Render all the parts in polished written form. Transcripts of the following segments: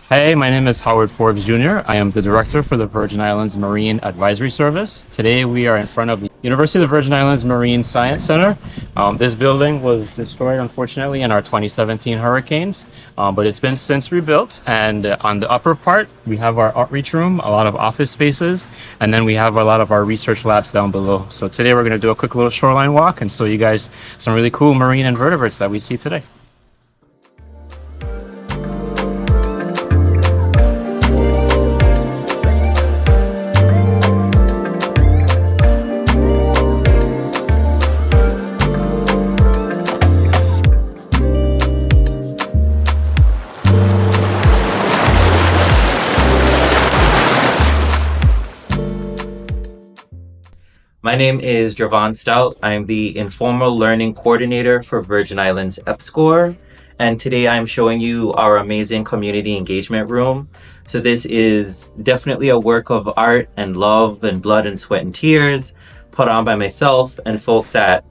Hey, my name is Howard Forbes Jr. I am the director for the Virgin Islands Marine Advisory Service. Today we are in front of the University of the Virgin Islands Marine Science Center. This building was destroyed, unfortunately, in our 2017 hurricanes, but it's been since rebuilt. And on the upper part, we have our outreach room, a lot of office spaces, and then we have a lot of our research labs down below. So today we're going to do a quick little shoreline walk and show you guys some really cool marine invertebrates that we see today. My name is Javon Stout. I'm the Informal Learning Coordinator for Virgin Islands EPSCoR, and today I'm showing you our amazing community engagement room. So this is definitely a work of art and love and blood and sweat and tears put on by myself and folks at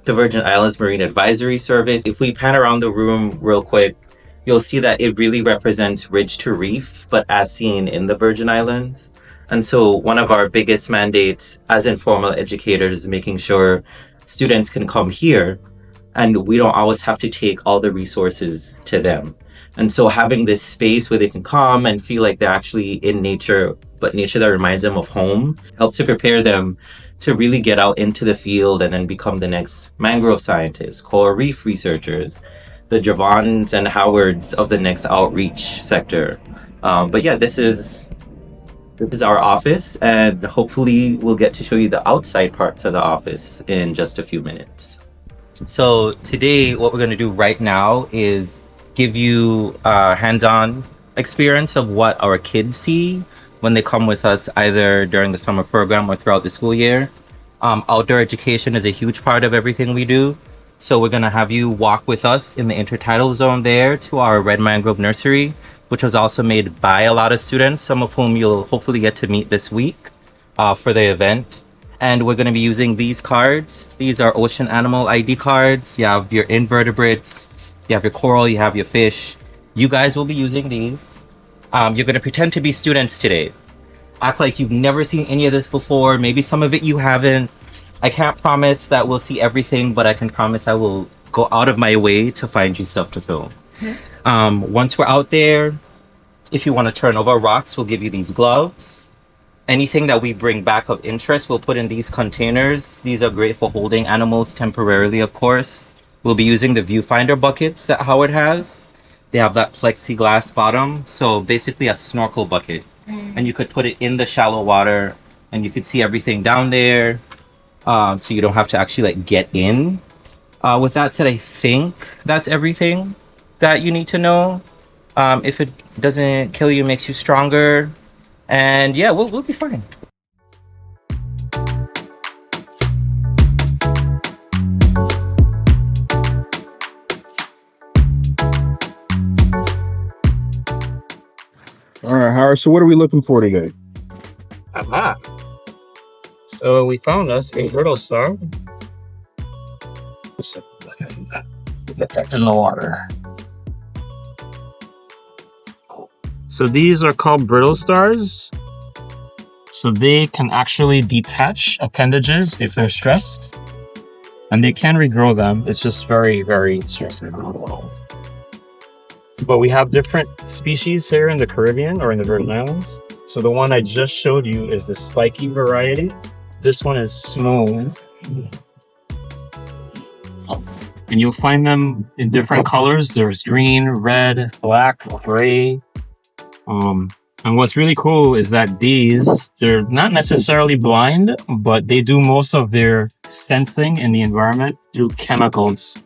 the Virgin Islands Marine Advisory Service. If we pan around the room real quick, you'll see that it really represents ridge to reef, but as seen in the Virgin Islands. And so one of our biggest mandates as informal educators is making sure students can come here and we don't always have to take all the resources to them. And so having this space where they can come and feel like they're actually in nature, but nature that reminds them of home, helps to prepare them to really get out into the field and then become the next mangrove scientists, coral reef researchers, the Javons and Howards of the next outreach sector. But yeah, this is our office, and hopefully we'll get to show you the outside parts of the office in just a few minutes. So today, what we're going to do right now is give you a hands-on experience of what our kids see when they come with us, either during the summer program or throughout the school year. Outdoor education is a huge part of everything we do. So we're going to have you walk with us in the intertidal zone there to our Red Mangrove Nursery, which was also made by a lot of students, some of whom you'll hopefully get to meet this week for the event. And we're going to be using these cards. These are ocean animal ID cards. You have your invertebrates, you have your coral, you have your fish. You guys will be using these. You're going to pretend to be students today. Act like you've never seen any of this before. Maybe some of it you haven't. I can't promise that we'll see everything, but I can promise I will go out of my way to find you stuff to film. Once we're out there, if you want to turn over rocks, we'll give you these gloves. Anything that we bring back of interest, we'll put in these containers. These are great for holding animals temporarily, of course. We'll be using the viewfinder buckets that Howard has. They have that plexiglass bottom, so basically a snorkel bucket. And you could put it in the shallow water and you could see everything down there. So you don't have to actually get in. With that said, I think that's everything that you need to know. If it doesn't kill you, it makes you stronger. And yeah, we'll be fine. All right, Howard, so what are we looking for today? Aha! So we found us a brittle star. Get that in the water. So these are called brittle stars. So they can actually detach appendages if they're stressed. And they can regrow them. It's just very, very stressful. But we have different species here in the Caribbean or in the Virgin Islands. So the one I just showed you is the spiky variety. This one is smooth. And you'll find them in different colors. There's green, red, black, gray. And what's really cool is that they're not necessarily blind, but they do most of their sensing in the environment through chemicals.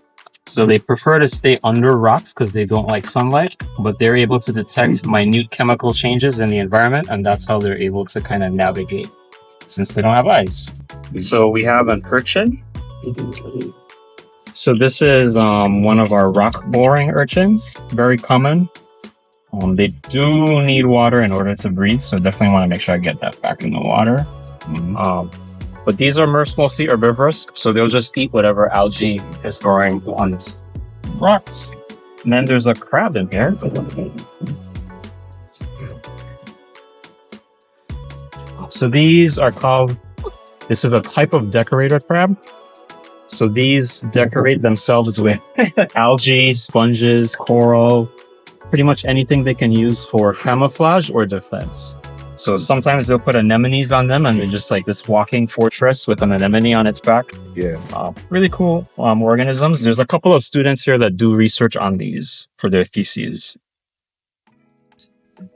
So they prefer to stay under rocks because they don't like sunlight, but they're able to detect minute chemical changes in the environment, and that's how they're able to kind of navigate since they don't have eyes. So we have an urchin. So this is one of our rock boring urchins, very common. They do need water in order to breathe, so definitely want to make sure I get that back in the water. But these are mostly herbivorous, so they'll just eat whatever algae is growing on rocks. And then there's a crab in here. So these are called, this is a type of decorator crab. So these decorate themselves with algae, sponges, coral, pretty much anything they can use for camouflage or defense. So sometimes they'll put anemones on them and they're just like this walking fortress with an anemone on its back. Yeah. Really cool organisms. There's a couple of students here that do research on these for their theses.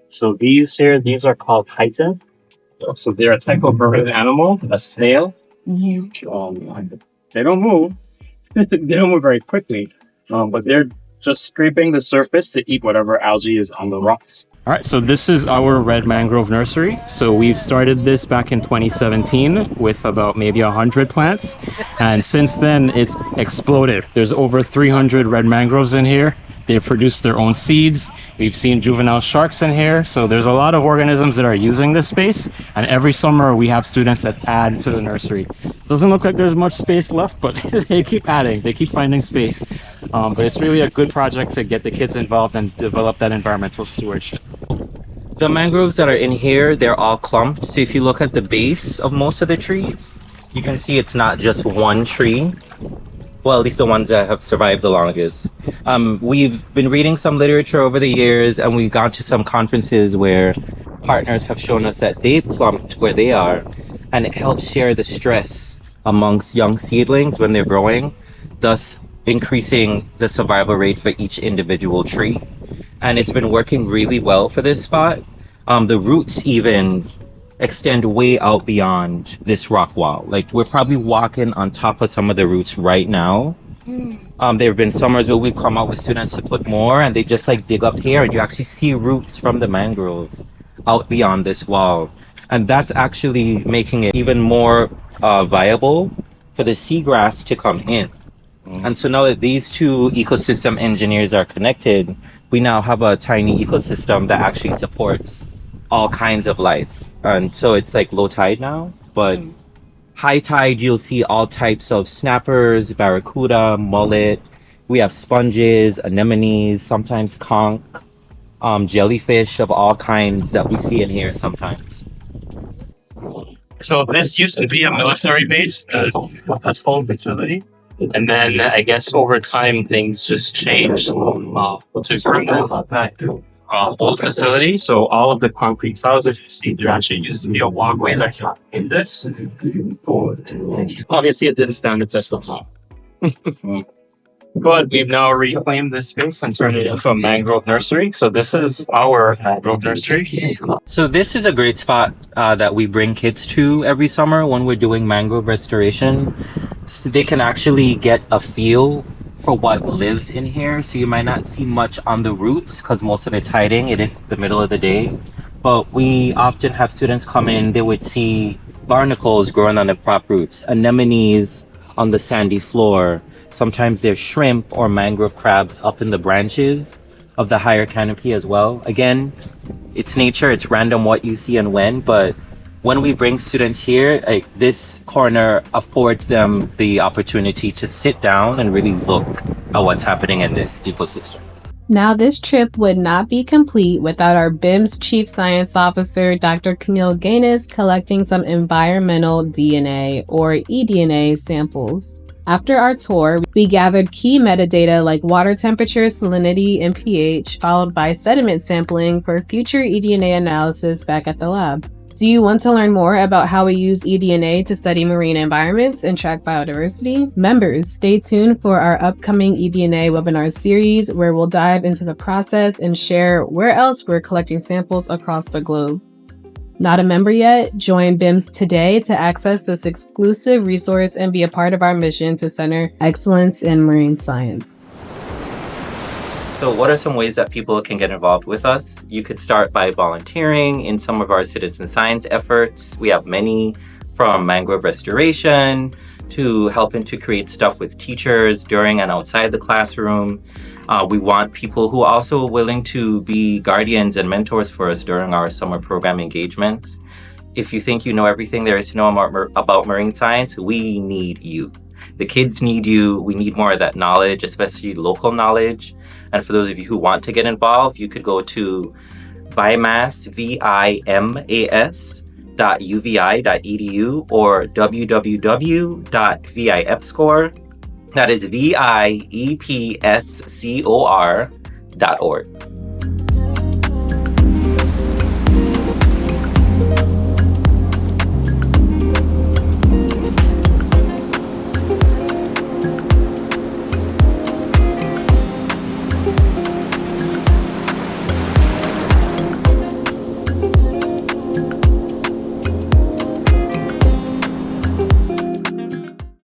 So these are called chitin. So they're a type of marine animal, a snail. They don't move. They don't move very quickly, but they're just scraping the surface to eat whatever algae is on the rock. All right, so this is our red mangrove nursery. So we've started this back in 2017 with about maybe 100 plants. And since then, it's exploded. There's over 300 red mangroves in here. They've produced their own seeds. We've seen juvenile sharks in here. So there's a lot of organisms that are using this space. And every summer, we have students that add to the nursery. Doesn't look like there's much space left, but they keep adding. They keep finding space. But it's really a good project to get the kids involved and develop that environmental stewardship. The mangroves that are in here, they're all clumped. So if you look at the base of most of the trees, you can see it's not just one tree. Well, at least the ones that have survived the longest. We've been reading some literature over the years, and we've gone to some conferences where partners have shown us that they've clumped where they are, and it helps share the stress amongst young seedlings when they're growing, thus increasing the survival rate for each individual tree. And it's been working really well for this spot. The roots even extend way out beyond this rock wall. Like, we're probably walking on top of some of the roots right now. There have been summers where we've come out with students to put more, and they just like dig up here, and you actually see roots from the mangroves out beyond this wall. And that's actually making it even more viable for the seagrass to come in. And so now that these two ecosystem engineers are connected, we now have a tiny ecosystem that actually supports all kinds of life. And so it's like low tide now, but high tide, you'll see all types of snappers, barracuda, mullet. We have sponges, anemones, sometimes conch, jellyfish of all kinds that we see in here sometimes. So this used to be a military base, a full facility. And then I guess over time things just changed to remove that old facility. So all of the concrete houses you see, there actually used to be a walkway like in this. Obviously it didn't stand the test of time. But we've now reclaimed this space and turned it into a mangrove nursery. So this is our mangrove nursery. So this is a great spot that we bring kids to every summer when we're doing mangrove restoration. So they can actually get a feel for what lives in here. So you might not see much on the roots because most of it's hiding. It is the middle of the day. But we often have students come in, they would see barnacles growing on the prop roots, anemones on the sandy floor. Sometimes there's shrimp or mangrove crabs up in the branches of the higher canopy as well. Again, it's nature, it's random what you see and when, but when we bring students here, like, this corner affords them the opportunity to sit down and really look at what's happening in this ecosystem. Now, this trip would not be complete without our BIMS Chief Science Officer, Dr. Camille Gaines, collecting some environmental DNA or eDNA samples. After our tour, we gathered key metadata like water temperature, salinity, and pH, followed by sediment sampling for future eDNA analysis back at the lab. Do you want to learn more about how we use eDNA to study marine environments and track biodiversity? Members, stay tuned for our upcoming eDNA webinar series where we'll dive into the process and share where else we're collecting samples across the globe. Not a member yet? Join BIMS today to access this exclusive resource and be a part of our mission to center excellence in marine science. So what are some ways that people can get involved with us? You could start by volunteering in some of our citizen science efforts. We have many, from mangrove restoration to helping to create stuff with teachers during and outside the classroom. We want people who are also willing to be guardians and mentors for us during our summer program engagements. If you think you know everything there is to know about marine science, we need you. The kids need you. We need more of that knowledge, especially local knowledge. And for those of you who want to get involved, you could go to BIMAS, www.uvi.edu or www.viepscore. That is VIEPSCOR.org.